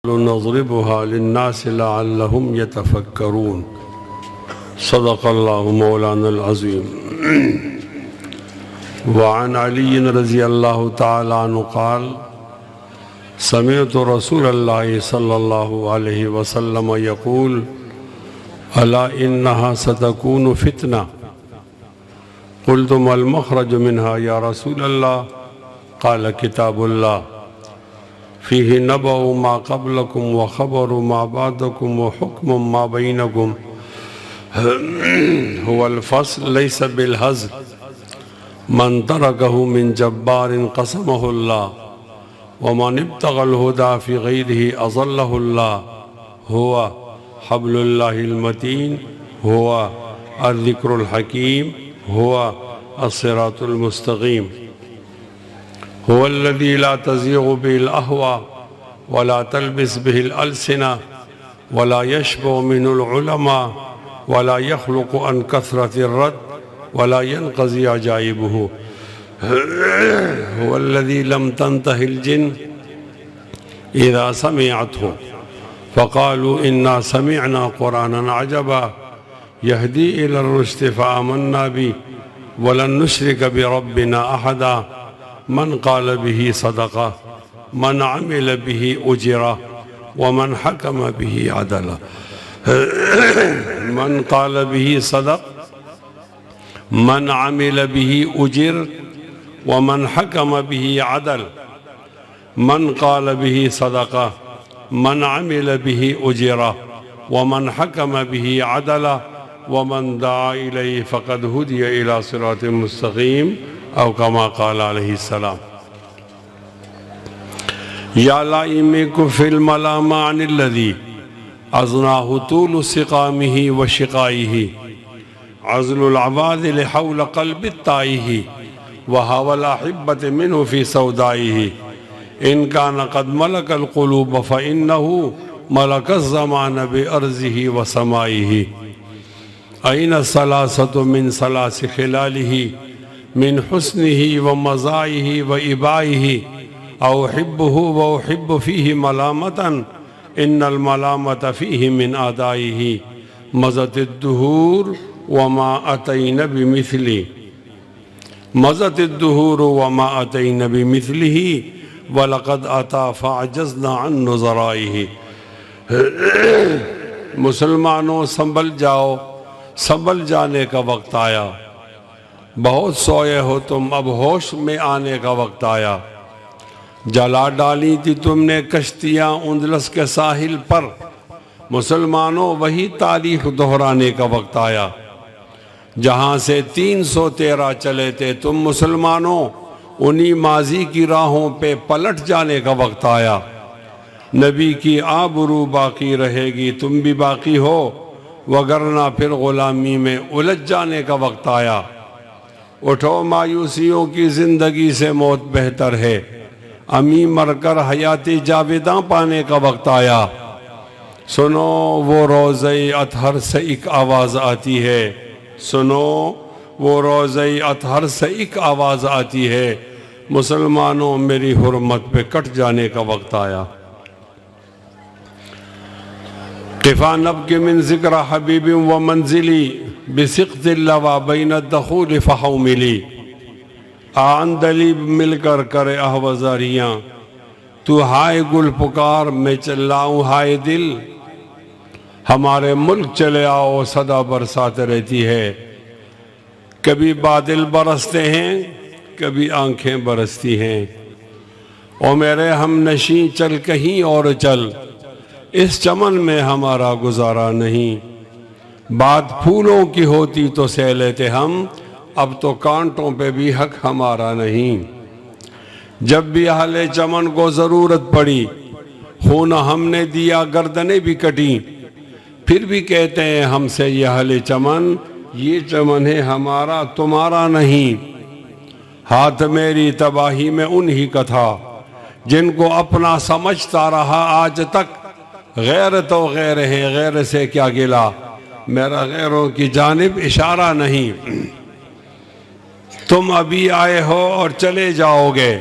نضربها للناس لعلهم يتفكرون صدق الله مولانا العظيم. وعن علي رضي الله تعالى عنه قال: سمعت رسول الله صلى الله عليه وسلم يقول: ألا إنها ستكون فتنة. قلت: ما المخرج منها يا رسول الله؟ قال: كتاب الله فيه نبأ ما قبلكم وخبر ما بعدكم وحكم ما بينكم هو الفصل ليس بالهزل من تركه من جبار قسمه الله ومن ابتغى الهدى في غيره أظله الله هو حبل الله المتين هو الذكر الحكيم هو الصراط المستقيم هو الذي لا تزيغ به الأهواء ولا تلبس به الألسنة ولا يشبع منه العلماء ولا يخلق عن كثرة الرد ولا ينقضي عجائبه هو الذي لم تنته الجن إذا سمعته فقالوا إنا سمعنا قرآنا عجبا يهدي إلى الرشد فآمنا به ولن نشرك بربنا أحدا من قال به صدقة من عمل به أجرة ومن حكم به عدلا. من قال به صدق من عمل به أجر ومن حكم به عدل. من قال به صدقة من عمل به أجرة ومن حكم به عدلا ومن دعا إليه فقد هدي إلى صراط مستقيم أو كما قال عليه السلام. يا لائمك في الملام عن الذي أزناه طول سقامه وشقائه عزل العبادل حول قلب التائه وهوى الأحبة منه في سودائه إن كان قد ملك القلوب فإنه ملك الزمان بأرضه وسمائه. أين الثلاثة من ثلاث خلاله من حسنه ومزائه وإبائه أحبه وأحب فيه ملامة إن الملامة فيه من آدائه مزت الدهور وما أتين بمثله مزت الدهور وما أتين بمثله ولقد أتى فعجزنا عن نظرائه. مسلمانوں سنبھل جاؤ، سنبھل جانے کا وقت آیا. بہت سوئے ہو تم، اب ہوش میں آنے کا وقت آیا. جلا ڈالی تھی تم نے کشتیاں اندلس کے ساحل پر، مسلمانوں وہی تاریخ دہرانے کا وقت آیا. جہاں سے 313 چلے تھے تم مسلمانوں، انہی ماضی کی راہوں پہ پلٹ جانے کا وقت آیا. نبی کی آبرو باقی رہے گی، تم بھی باقی ہو، وگرنہ پھر غلامی میں الجھ جانے کا وقت آیا. اٹھو مایوسیوں کی زندگی سے موت بہتر ہے، امی مر کر حیاتی جاویداں پانے کا وقت آیا. سنو وہ روزہ اطہر سے ایک آواز آتی ہے، سنو وہ روزہ اطہر سے ایک آواز آتی ہے، مسلمانوں میری حرمت پہ کٹ جانے کا وقت آیا. قفا نبکی من ذکر حبیب و منزلی بسقط اللوا بین الدخول فحوملی. آندلی مل کر کرے احوزاریاں، تو ہائے گل پکار میں چلاؤں ہائے دل. ہمارے ملک چلے آؤ صدا برسات رہتی ہے، کبھی بادل برستے ہیں کبھی آنکھیں برستی ہیں. او میرے ہم نشیں چل کہیں اور چل، اس چمن میں ہمارا گزارا نہیں. بات پھولوں کی ہوتی تو سہ لیتے ہم، اب تو کانٹوں پہ بھی حق ہمارا نہیں. جب بھی اہل چمن کو ضرورت پڑی، خون ہم نے دیا گردنیں بھی کٹیں، پھر بھی کہتے ہیں ہم سے یہ اہل چمن، یہ چمن ہے ہمارا تمہارا نہیں. ہاتھ میری تباہی میں انہی کا تھا جن کو اپنا سمجھتا رہا آج تک. غیر تو غیر ہے، غیر سے کیا گلا، میرا غیروں کی جانب اشارہ نہیں. تم ابھی آئے ہو اور چلے جاؤ گے،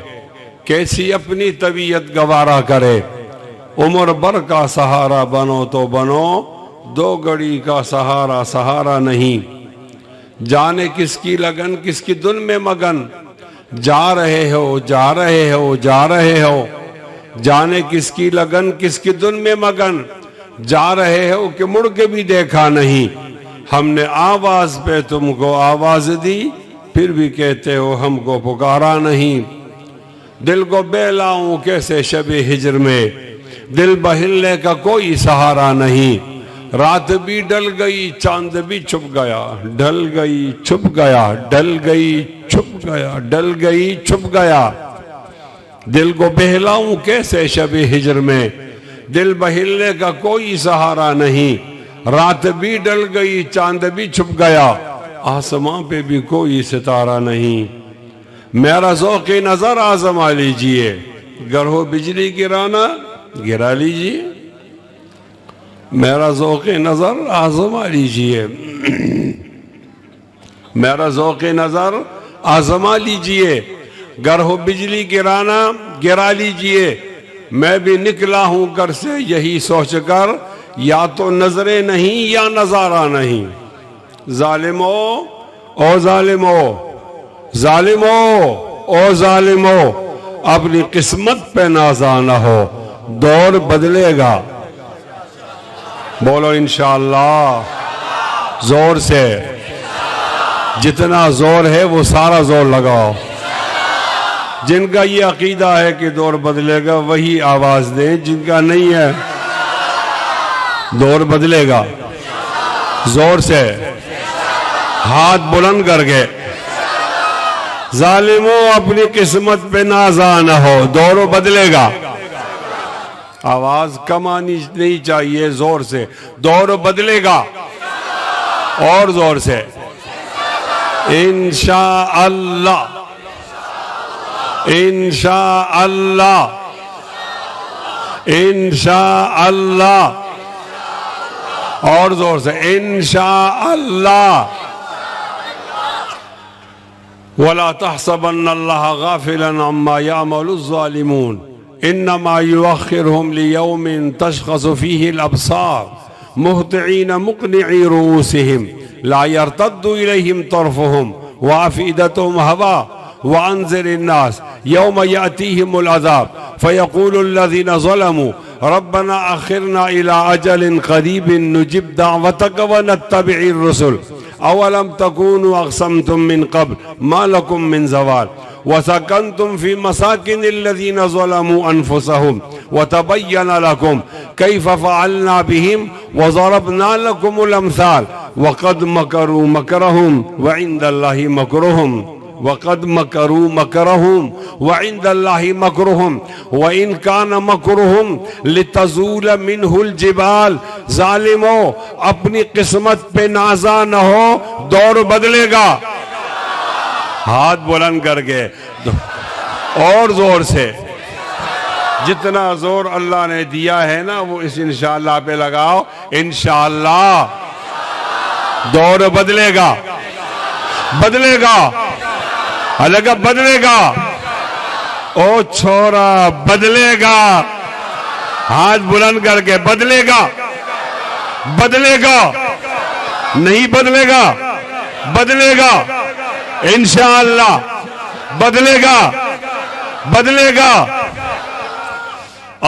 کیسی اپنی طبیعت گوارا کرے. عمر بھر کا سہارا بنو تو بنو، دو گھڑی کا سہارا سہارا نہیں۔ جانے کس کی لگن کس کی دھن میں مگن، جا رہے ہو جا رہے ہو جا رہے ہو، جانے کس کی لگن کس کی دھن میں مگن، جا رہے ہو کہ مڑ کے بھی دیکھا نہیں۔ ہم نے آواز پہ تم کو آواز دی، پھر بھی کہتے ہو ہم کو پکارا نہیں۔ دل کو بہلاؤں کیسے شب ہجر میں، دل بہلنے کا کوئی سہارا نہیں۔ رات بھی ڈل گئی چاند بھی چھپ گیا، ڈل گئی چھپ گیا، ڈل گئی چھپ گیا، ڈل گئی چھپ گیا۔ دل کو بہلاؤں کیسے شب ہجر میں، دل بہلنے کا کوئی سہارا نہیں۔ رات بھی ڈل گئی چاند بھی چھپ گیا، آسمان پہ بھی کوئی ستارہ نہیں۔ میرا ذوق نظر آزما لیجئے، گر ہو بجلی گرانا گرا لیجئے۔ میرا ذوق نظر آزما لیجئے، میرا ذوق نظر آزما لیجئے، گر ہو بجلی گرانا گرا لیجئے۔ میں بھی نکلا ہوں گھر سے یہی سوچ کر، یا تو نظریں نہیں یا نظارہ نہیں۔ ظالمو او ظالمو، ظالمو او ظالمو، اپنی قسمت پہ نازا نہ ہو، دور بدلے گا۔ بولو انشاءاللہ زور سے، جتنا زور ہے وہ سارا زور لگاؤ۔ جن کا یہ عقیدہ ہے کہ دور بدلے گا وہی آواز دیں، جن کا نہیں ہے دور بدلے گا زور سے ہاتھ بلند کر کے۔ ظالموں اپنی قسمت پہ نازا نہ ہو، دور بدلے گا۔ آواز کم آنی نہیں چاہیے، زور سے، دور بدلے گا، اور زور سے۔ انشاءاللہ انشاءاللہ انشاءاللہ، اور زور سے انشاءاللہ۔ وَلَا تَحْسَبَنَّ اللَّهَ غَافِلًا عَمَّا يَعْمَلُ الظَّالِمُونَ إنما يؤخرهم ليوم تشخص فيه الأبصار مهطعين مقنعي رؤوسهم لا يرتد إليهم طرفهم وأفئدتهم هواء وأنذر الناس يوم يأتيهم العذاب فيقول الذين ظلموا ربنا أخرنا إلى أجل قريب نجب دعوتك ونتبع الرسل أولم تكونوا أقسمتم من قبل ما لكم من زوال وسكنتم في مساكن الذين ظلموا أنفسهم وتبين لكم كيف فعلنا بهم وضربنا لكم الأمثال وقد مكروا مكرهم وعند الله مكرهم وقد مكروا مكرهم وعند الله مكرهم وإن كان مكرهم لتزول منه الجبال۔ ظالموں اپنی قسمت پہ نازا نہ ہو، دور بدلے گا۔ ہاتھ بلند کر کے اور زور سے، جتنا زور اللہ نے دیا ہے نا وہ اس انشاءاللہ پہ لگاؤ۔ انشاءاللہ دور بدلے گا، بدلے گا، لگا بدلے گا، او چھوڑا بدلے گا۔ ہاتھ بلند کر کے، بدلے گا، بدلے گا، نہیں بدلے گا، بدلے گا انشاءاللہ، بدلے گا، بدلے گا۔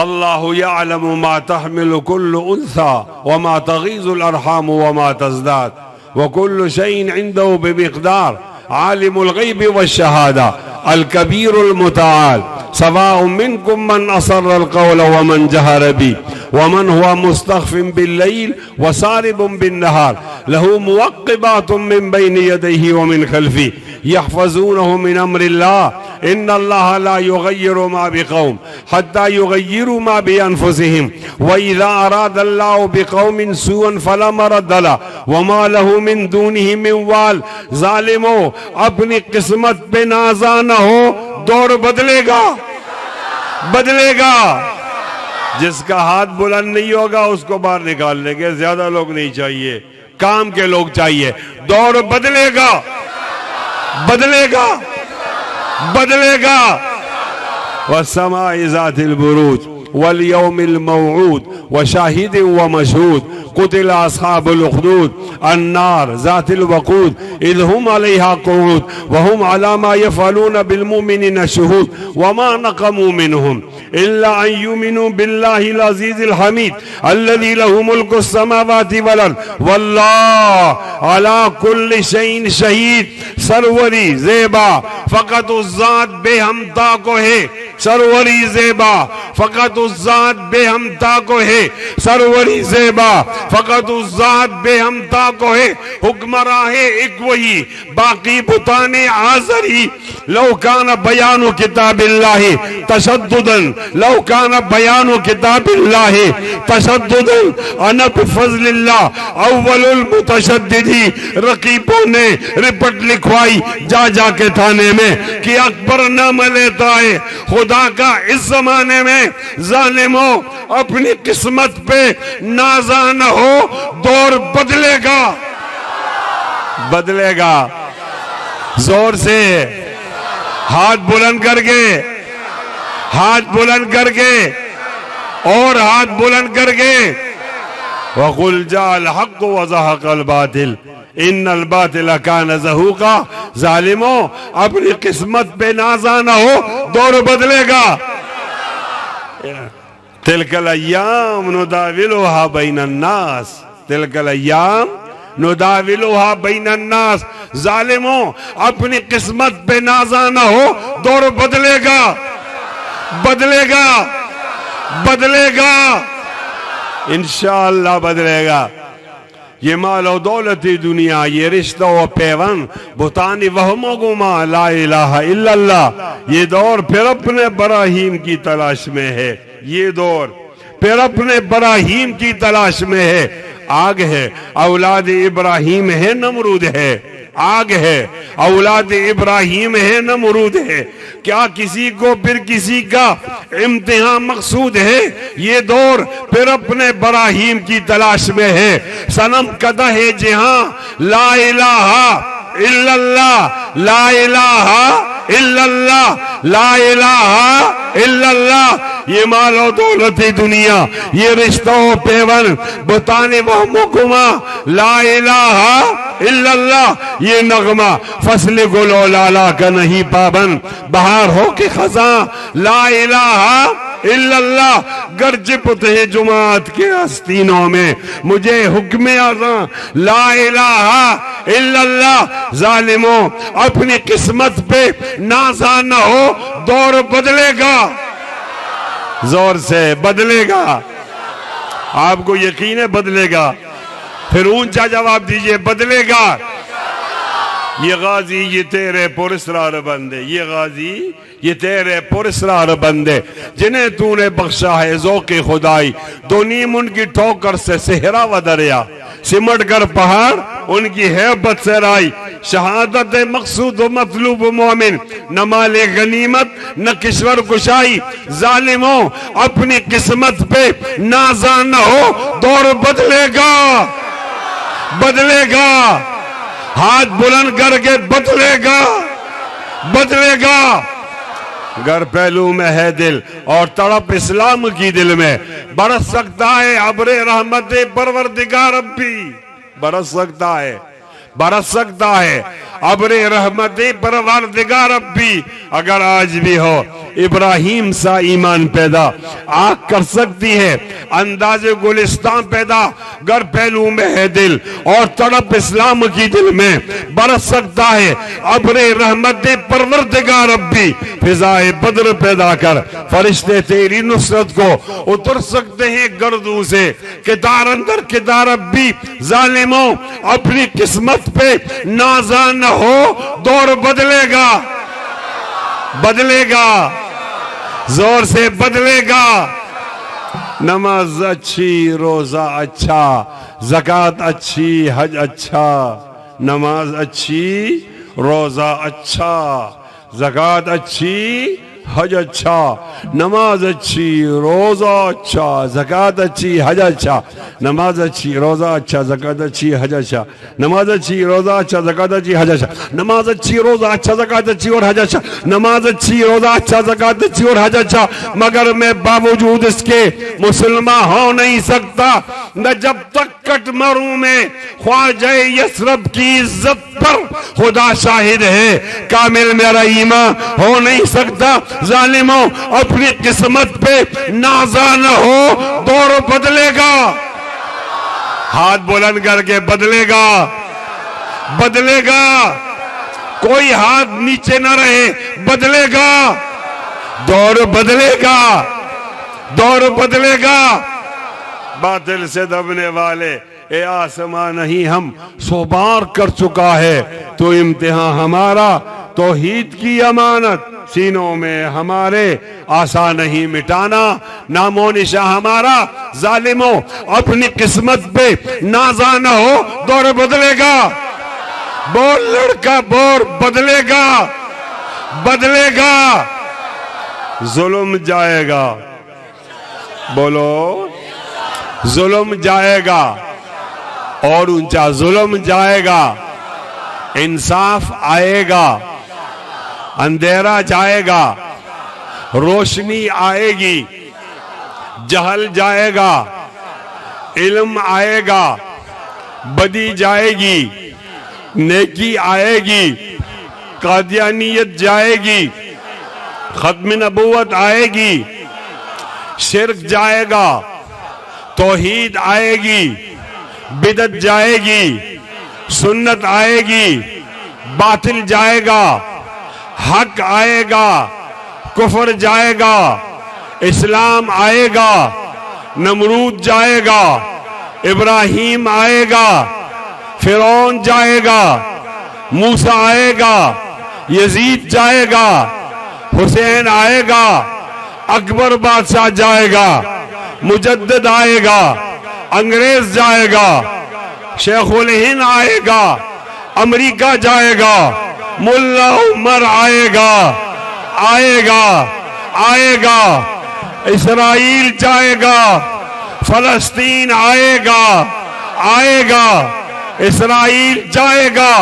اللہ یعلم ما تحمل كل انثى وما تغیض الارحام وما تزداد وكل شيء عنده بمقدار عالم الغیب والشہادہ الكبیر المتعال سواء منكم من أسر القول ومن جهر به ومن هو مستخف بالليل وسارب بالنهار له موقبات من بين يديه ومن خلفه يحفظونه من أمر الله إن الله لا يغير ما بقوم حتى يغيروا ما بأنفسهم وإذا أراد الله بقوم سوءا فلا مرد له وما له من دونه من وال۔ ظالموں اپنی قسمت پہ نازا نہ ہو، دور بدلے گا، بدلے گا۔ جس کا ہاتھ بلند نہیں ہوگا اس کو باہر نکال لیں گے، زیادہ لوگ نہیں چاہیے، کام کے لوگ چاہیے۔ دور بدلے گا، بدلے گا، بدلے گا۔ والسماء ذات البروج واليوم الموعود وشاهد ومشهود قتل أصحاب الأخدود النار ذات الوقود إذ هم عليها قعود وهم على ما يفعلون بالمؤمنين شهود وما نقموا منهم إلا أن يؤمنوا بالله العزيز الحميد الذي له ملك السماوات والأرض والله على كل شيء شهید. سروری زیبا فقط اس ذات بے ہمتا کو ہے. سروری زیبا فقط اس ذات بے ہمتا کو ہے. سروری زیبا فقط اس ذات بے ہمتا کو ہے. حکمراں ہے ایک وہی باقی بتان آزری. لو کان بیان کتاب اللہ تشددا لو کان بیان کتاب اللہ تشددا انا بفضل اللہ اول المتشددی. رقیبوں نے رپٹ لکھوائی جا جا کے تھانے میں کہ اکبر نام لیتا ہے خدا کا. اس زمانے میں ظالموں اپنی قسمت پہ نازا نہ ہو. دور بدلے گا بدلے گا. زور سے ہاتھ بلند کر کے ہاتھ بلند کر کے اور ہاتھ بلند کر کے وَقُلْ جَاءَ الْحَقُّ وَزَهَقَ الْبَاطِلُ ان الباطل کان زہوقا. ظالموں اپنی قسمت پہ نازا نہ ہو. دور بدلے گا. تلک الایام نداولها بین الناس. تلک الایام نداولها بین الناس. ظالموں اپنی قسمت پہ نازا نہ ہو. دور بدلے گا بدلے گا بدلے گا انشاءاللہ بدلے گا. یہ مال و دولت دنیا یہ رشتہ و پیون بہتانی وہم و گما لا الہ الا اللہ. یہ دور پھر اپنے براہیم کی تلاش میں ہے. یہ دور پھر اپنے براہیم کی تلاش میں ہے. آگ ہے اولاد ابراہیم ہے نمرود ہے. آگ ہے اولاد ابراہیم ہے نمرود ہے. کیا کسی کو پھر کسی کا امتحان مقصود ہے؟ یہ دور پھر اپنے براہیم کی تلاش میں ہے. صنم قدہ ہے جہاں لا الہ الا اللہ لا الہ الا اللہ لا الہ الا اللہ. یہ مال و دولت دنیا یہ رشتہ و پیون بتانے وہم و گما لا الہ الا اللہ. یہ نغمہ فصل گل و لالا کا نہیں پابند. بہار ہو کے خزاں لا الہ الا اللہ. گرج پتے جماعت کے آستینوں میں مجھے حکم اعظم لا الہ الا اللہ. ظالموں اپنی قسمت پہ نازا نہ ہو. دور بدلے گا. زور سے بدلے گا. آپ کو یقین ہے بدلے گا؟ پھر اونچا جواب دیجئے بدلے گا. یہ غازی یہ تیرے پراسرار بندے. یہ غازی یہ تیرے پراسرار بندے جنہیں تو نے بخشا ہے ذوق خدائی. دو نیم ان کی ٹھوکر سے صحرا و دریا سمٹ کر پہاڑ ان کی ہیبت سے رائی. شہادت مقصود و مطلوب مومن نہ مال غنیمت نہ کشور کشائی. ظالموں اپنی قسمت پہ نازا نہ ہو. دور بدلے گا بدلے گا. ہاتھ بلند کر کے بدلے گا بدلے گا. گر پہلو میں ہے دل اور تڑپ اسلام کی دل میں برس سکتا ہے ابر رحمت پروردگار ربی. برس سکتا ہے برس سکتا ہے ابر رحمت پروردگار ربی. اگر آج بھی ہو ابراہیم سا ایمان پیدا آنکھ کر سکتی ہے انداز گلستان پیدا. گر پہلو میں ہے دل اور تڑپ اسلام کی دل میں برس سکتا ہے ابر رحمت پروردگار ربی. فضائے بدر پیدا کر فرشتے تیری نصرت کو اتر سکتے ہیں گردوں سے کتار اندر کتار ربی. ظالموں اپنی قسمت پہ نازا نہ ہو. دور بدلے گا بدلے گا. زور سے بدلے گا. نماز اچھی روزہ اچھا زکوٰۃ اچھی حج اچھا. نماز اچھی روزہ اچھا زکوٰۃ اچھی حج اچھا، نماز اچھی، روزہ اچھا، زکوٰۃ اچھی، حج اچھا، نماز اچھی، روزہ اچھا، زکوٰۃ اچھی، حج اچھا، نماز اچھی، روزہ اچھا، زکوٰۃ اچھی، حج اچھا، نماز اچھی، روزہ اچھا، زکوٰۃ اچھی اور حج اچھا، نماز اچھی، روزہ اچھا، زکوٰۃ اچھی اور حج اچھا، مگر میں باوجود اس کے مسلمان ہو نہیں سکتا نہ جب تک کٹ مروں میں خواجہ یثرب کی عزت پر خدا شاہد ہے کامل میرا ایمان ہو نہیں سکتا۔ ظالموں اپنی قسمت پہ نازا نہ ہو، دور بدلے گا، ہاتھ بلند کر کے بدلے گا، بدلے گا، کوئی ہاتھ نیچے نہ رہے، بدلے گا، دور بدلے گا، دور بدلے گا۔ باطل سے دبنے والے اے آسمان نہیں ہم 100 بار کر چکا ہے تو امتحان ہمارا، توحید کی امانت سینوں میں ہمارے آسان نہیں مٹانا، نام و نشاں ہمارا۔ ظالموں اپنی قسمت پہ نازا نہ ہو، دور بدلے گا، بول لڑکا بور بدلے گا، بدلے گا، ظلم جائے گا، بولو ظلم جائے گا، اور اونچا ظلم جائے گا، انصاف آئے گا، اندھیرا جائے گا، روشنی آئے گی، جہل جائے گا، علم آئے گا، بدی جائے گی، نیکی آئے گی، قادیانیت جائے گی، ختم نبوت آئے گی، شرک جائے گا، توحید آئے گی، بدعت جائے گی، سنت آئے گی، باطل جائے گا، حق آئے گا، کفر جائے گا، اسلام آئے گا، نمرود جائے گا، ابراہیم آئے گا، فرعون جائے گا، موسیٰ آئے گا، یزید جائے گا، حسین آئے گا، اکبر بادشاہ جائے گا، مجدد آئے گا، انگریز جائے گا، شیخ الہند آئے گا، امریکہ جائے گا، ملا عمر آئے گا، آئے گا، آئے گا، اسرائیل جائے گا، فلسطین آئے گا، آئے گا، اسرائیل جائے گا،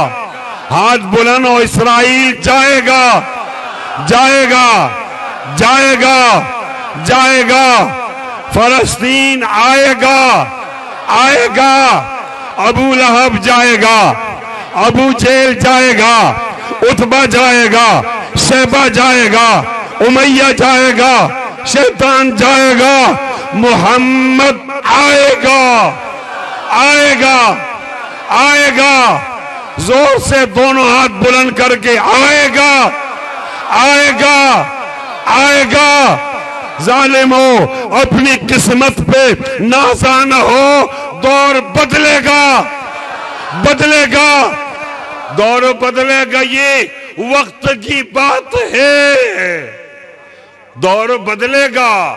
ہاتھ بلند ہو، اسرائیل جائے گا، جائے گا، جائے گا، جائے گا، فلسطین آئے گا، آئے گا، ابو لہب جائے گا، ابو جہل جائے گا، عتبہ جائے گا، شیبہ جائے گا، امیہ جائے گا، شیطان جائے گا، محمد آئے گا، آئے گا، آئے گا، زور سے دونوں ہاتھ بلند کر کے آئے گا، آئے گا، آئے گا۔ ظالموں اپنی قسمت پہ نازا نہ ہو، دور بدلے گا، بدلے گا، دور بدلے گا، یہ وقت کی بات ہے، دور بدلے گا،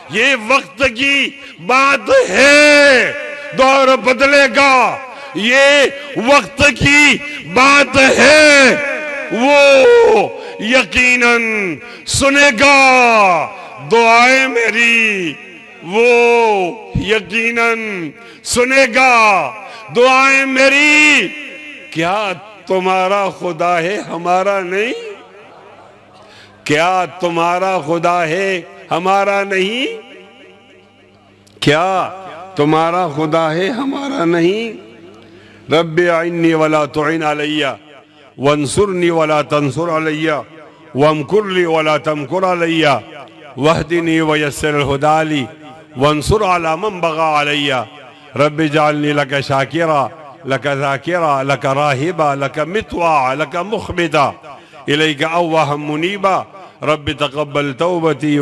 یہ وقت کی بات ہے، دور بدلے گا، یہ وقت کی بات ہے، وہ یقیناً سنے گا دعائیں میری، وہ یقیناً سنے گا دعائیں میری۔ کیا تمہارا خدا ہے ہمارا نہیں؟ کیا تمہارا خدا ہے ہمارا نہیں؟ کیا تمہارا خدا ہے ہمارا نہیں؟ رب اعنی ولا تعن علی وانصرنی ولا تنصر علی وامکر لی ولا تمکر علی واہدنی ویسر الہدی لی وانصر علی من بغی علی رب اجعلنی لک شاکرا لک ذاکرا لک راہبا لک مطواعا لک مخبتا الیک اواہا منیبا رب تقبل توبتی